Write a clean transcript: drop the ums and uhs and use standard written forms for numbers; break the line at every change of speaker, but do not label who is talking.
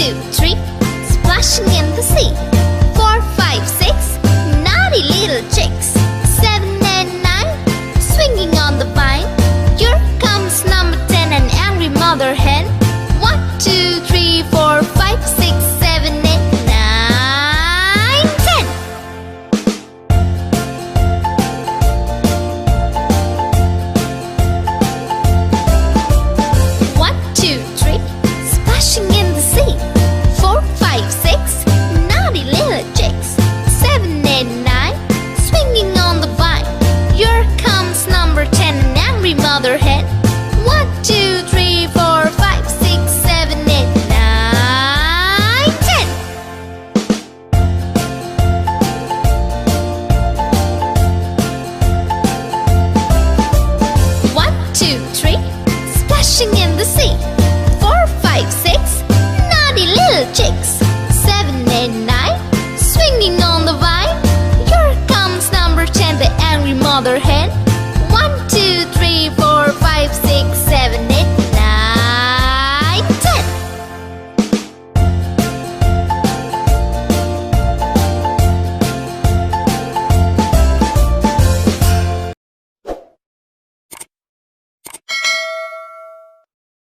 2, 3, splashing in the sea. 4, 5, 6, naughty little chicks. 7 and 9, swinging on the vine. Here comes number 10, an angry mother hen. 1, 2, 3, 4, 5, 6, 7, 8, 9, 10. 1, 2, 3, splashing in the sea. 4, 5, 6, naughty little chicks. 7, 8, 9, swinging on the vine. Here comes number 10, an angry mother hen. 1, 2, 3, 4, 5, 6, 7, 8, 9, 10. 1, 2, 3, splashing in the sea. 4, 5, 6, naughty little chicks. 7, 8, 9, swinging on the vine. Here comes number 10, the angry mother hen.